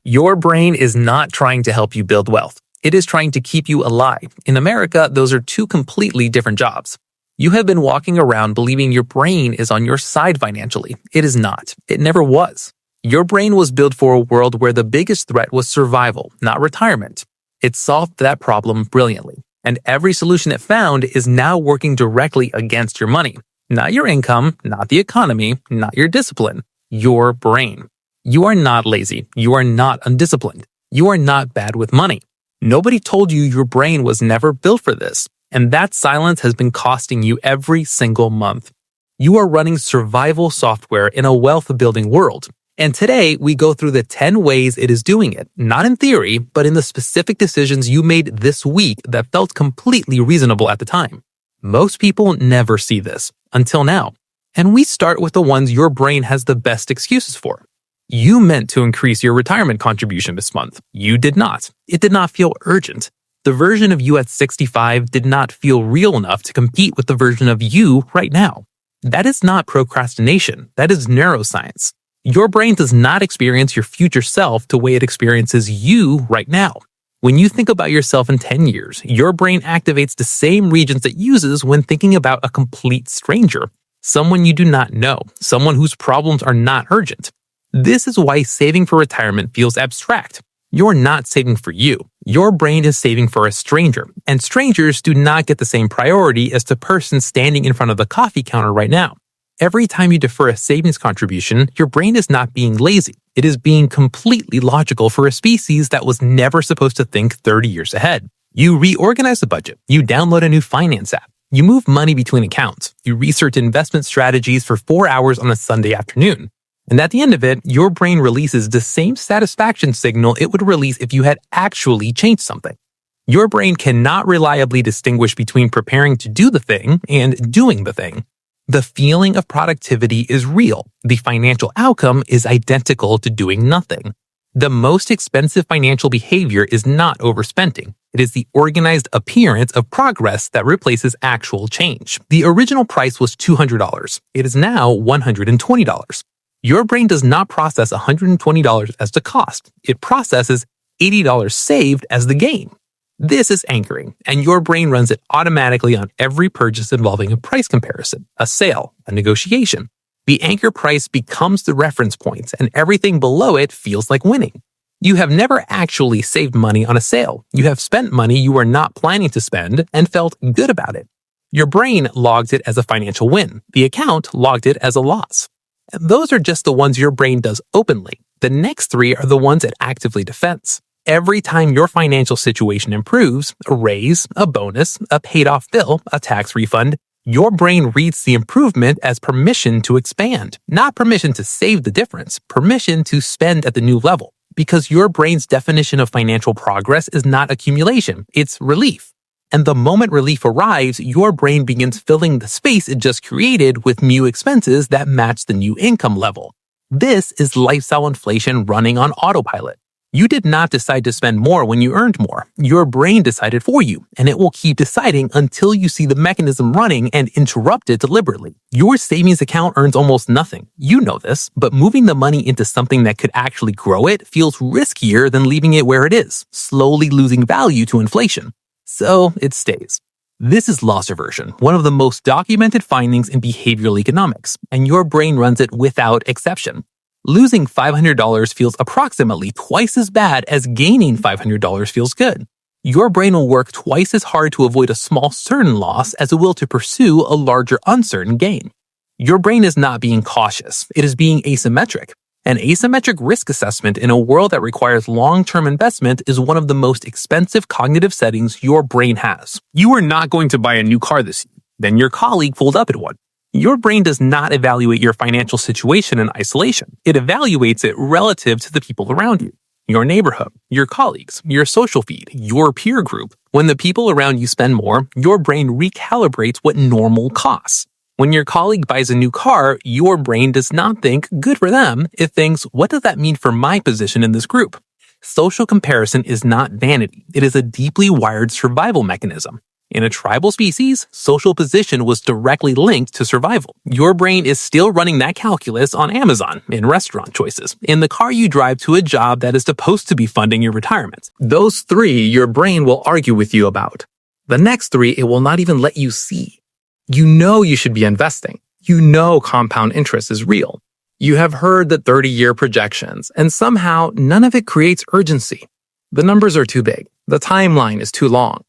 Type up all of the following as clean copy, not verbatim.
Your brain is not trying to help you build wealth. It is trying to keep you alive. In America, those are two completely different jobs. You have been walking around believing your brain is on your side financially. It is not. It never was. Your brain was built for a world where the biggest threat was survival, not retirement. It solved that problem brilliantly. And every solution it found is now working directly against your money. Not your income, not the economy, not your discipline. Your brain. You are not lazy. You are not undisciplined. You are not bad with money. Nobody told you your brain was never built for this. And that silence has been costing you every single month. You are running survival software in a wealth-building world. And today, we go through the 10 ways it is doing it, not in theory, but in the specific decisions you made this week that felt completely reasonable at the time. Most people never see this, until now. And we start with the ones your brain has the best excuses for. You meant to increase your retirement contribution this month. You did not. It did not feel urgent. The version of you at 65 did not feel real enough to compete with the version of you right now. That is not procrastination. That is neuroscience. Your brain does not experience your future self the way it experiences you right now. When you think about yourself in 10 years, your brain activates the same regions it uses when thinking about a complete stranger, someone you do not know, someone whose problems are not urgent. This is why saving for retirement feels abstract. You're not saving for you. Your brain is saving for a stranger, and strangers do not get the same priority as the person standing in front of the coffee counter right now. Every time you defer a savings contribution, your brain is not being lazy. It is being completely logical for a species that was never supposed to think 30 years ahead. You reorganize the budget. You download a new finance app. You move money between accounts. You research investment strategies for 4 hours on a Sunday afternoon. And at the end of it, your brain releases the same satisfaction signal it would release if you had actually changed something. Your brain cannot reliably distinguish between preparing to do the thing and doing the thing. The feeling of productivity is real. The financial outcome is identical to doing nothing. The most expensive financial behavior is not overspending. It is the organized appearance of progress that replaces actual change. The original price was $200. It is now $120. Your brain does not process $120 as the cost. It processes $80 saved as the gain. This is anchoring, and your brain runs it automatically on every purchase involving a price comparison, a sale, a negotiation. The anchor price becomes the reference point, and everything below it feels like winning. You have never actually saved money on a sale. You have spent money you were not planning to spend and felt good about it. Your brain logged it as a financial win. The account logged it as a loss. Those are just the ones your brain does openly. The next three are the ones it actively defends. Every time your financial situation improves, a raise, a bonus, a paid-off bill, a tax refund, your brain reads the improvement as permission to expand, not permission to save the difference, permission to spend at the new level. Because your brain's definition of financial progress is not accumulation, it's relief. And the moment relief arrives, your brain begins filling the space it just created with new expenses that match the new income level. This is lifestyle inflation running on autopilot. You did not decide to spend more when you earned more. Your brain decided for you, and it will keep deciding until you see the mechanism running and interrupt it deliberately. Your savings account earns almost nothing. You know this, but moving the money into something that could actually grow it feels riskier than leaving it where it is, slowly losing value to inflation. So it stays. This is loss aversion, one of the most documented findings in behavioral economics, and your brain runs it without exception. Losing $500 feels approximately twice as bad as gaining $500 feels good. Your brain will work twice as hard to avoid a small certain loss as it will to pursue a larger uncertain gain. Your brain is not being cautious, it is being asymmetric. An asymmetric risk assessment in a world that requires long-term investment is one of the most expensive cognitive settings your brain has. You are not going to buy a new car this year. Then your colleague pulled up in one. Your brain does not evaluate your financial situation in isolation. It evaluates it relative to the people around you, your neighborhood, your colleagues, your social feed, your peer group. When the people around you spend more, your brain recalibrates what normal costs. When your colleague buys a new car, your brain does not think, good for them. It thinks, what does that mean for my position in this group? Social comparison is not vanity. It is a deeply wired survival mechanism. In a tribal species, social position was directly linked to survival. Your brain is still running that calculus on Amazon, in restaurant choices, in the car you drive to a job that is supposed to be funding your retirement. Those three your brain will argue with you about. The next three it will not even let you see. You know you should be investing. You know compound interest is real. You have heard the 30-year projections, and somehow none of it creates urgency. The numbers are too big. The timeline is too long.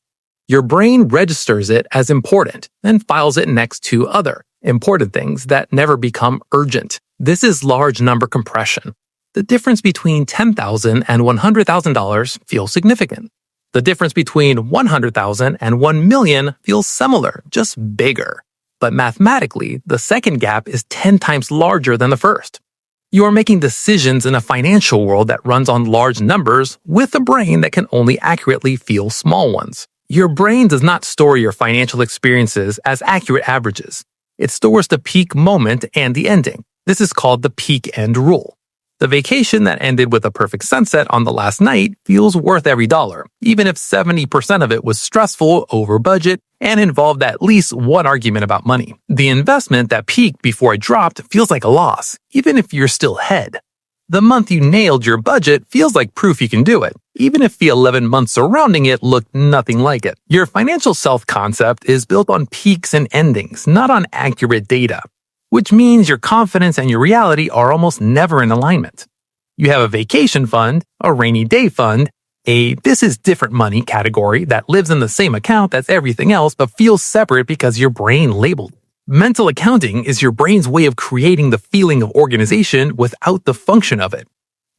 Your brain registers it as important and files it next to other important things that never become urgent. This is large number compression. The difference between $10,000 and $100,000 feels significant. The difference between 100,000 and 1 million feels similar, just bigger. But mathematically, the second gap is 10 times larger than the first. You are making decisions in a financial world that runs on large numbers with a brain that can only accurately feel small ones. Your brain does not store your financial experiences as accurate averages. It stores the peak moment and the ending. This is called the Peak-End rule. The vacation that ended with a perfect sunset on the last night feels worth every dollar, even if 70% of it was stressful, over budget, and involved at least one argument about money. The investment that peaked before it dropped feels like a loss, even if you're still ahead. The month you nailed your budget feels like proof you can do it, even if the 11 months surrounding it looked nothing like it. Your financial self-concept is built on peaks and endings, not on accurate data, which means your confidence and your reality are almost never in alignment. You have a vacation fund, a rainy day fund, a this is different money category that lives in the same account as everything else but feels separate because your brain labeled it. Mental accounting is your brain's way of creating the feeling of organization without the function of it.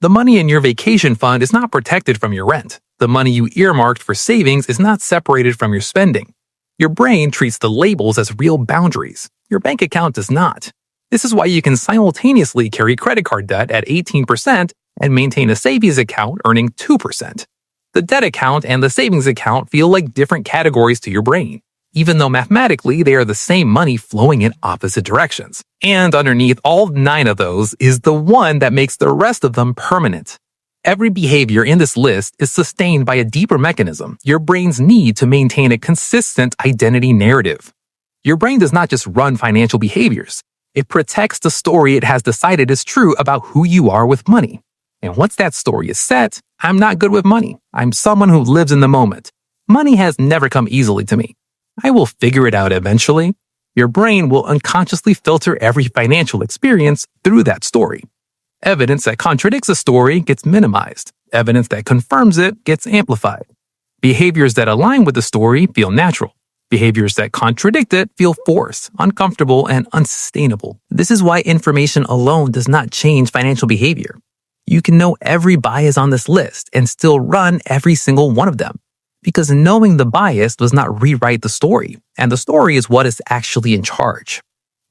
The money in your vacation fund is not protected from your rent. The money you earmarked for savings is not separated from your spending. Your brain treats the labels as real boundaries. Your bank account does not. This is why you can simultaneously carry credit card debt at 18% and maintain a savings account earning 2%. The debt account and the savings account feel like different categories to your brain, even though mathematically they are the same money flowing in opposite directions. And underneath all 9 of those is the one that makes the rest of them permanent. Every behavior in this list is sustained by a deeper mechanism, your brain's need to maintain a consistent identity narrative. Your brain does not just run financial behaviors. It protects the story it has decided is true about who you are with money. And once that story is set, I'm not good with money. I'm someone who lives in the moment. Money has never come easily to me. I will figure it out eventually. Your brain will unconsciously filter every financial experience through that story. Evidence that contradicts a story gets minimized. Evidence that confirms it gets amplified. Behaviors that align with the story feel natural. Behaviors that contradict it feel forced, uncomfortable, and unsustainable. This is why information alone does not change financial behavior. You can know every bias on this list and still run every single one of them. Because knowing the bias does not rewrite the story, and the story is what is actually in charge.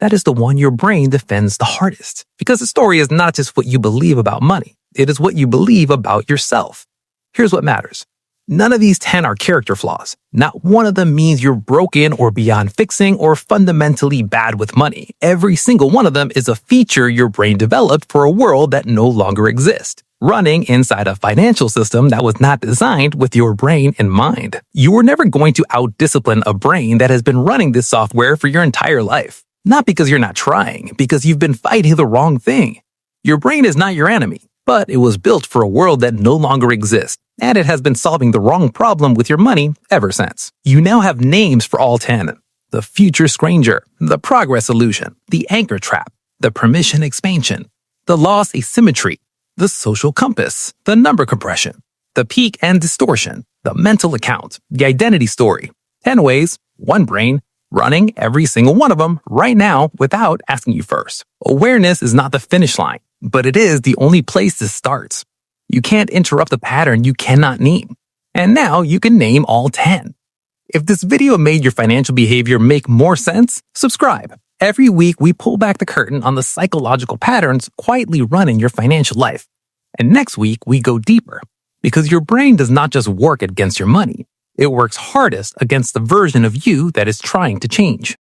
That is the one your brain defends the hardest. Because the story is not just what you believe about money, it is what you believe about yourself. Here's what matters. None of these 10 are character flaws. Not one of them means you're broken or beyond fixing or fundamentally bad with money. Every single one of them is a feature your brain developed for a world that no longer exists, running inside a financial system that was not designed with your brain in mind. You were never going to out-discipline a brain that has been running this software for your entire life. Not because you're not trying, because you've been fighting the wrong thing. Your brain is not your enemy, but it was built for a world that no longer exists, and it has been solving the wrong problem with your money ever since. You now have names for all 10. The future stranger, the progress illusion, the anchor trap, the permission expansion, the loss asymmetry, the social compass, the number compression, the Peak-End Distortion, the mental account, the identity story. 10 ways, one brain, running every single one of them right now without asking you first. Awareness is not the finish line, but it is the only place this starts. You can't interrupt the pattern you cannot name. And now you can name all 10. If this video made your financial behavior make more sense, subscribe. Every week, we pull back the curtain on the psychological patterns quietly running your financial life. And next week, we go deeper. Because your brain does not just work against your money. It works hardest against the version of you that is trying to change.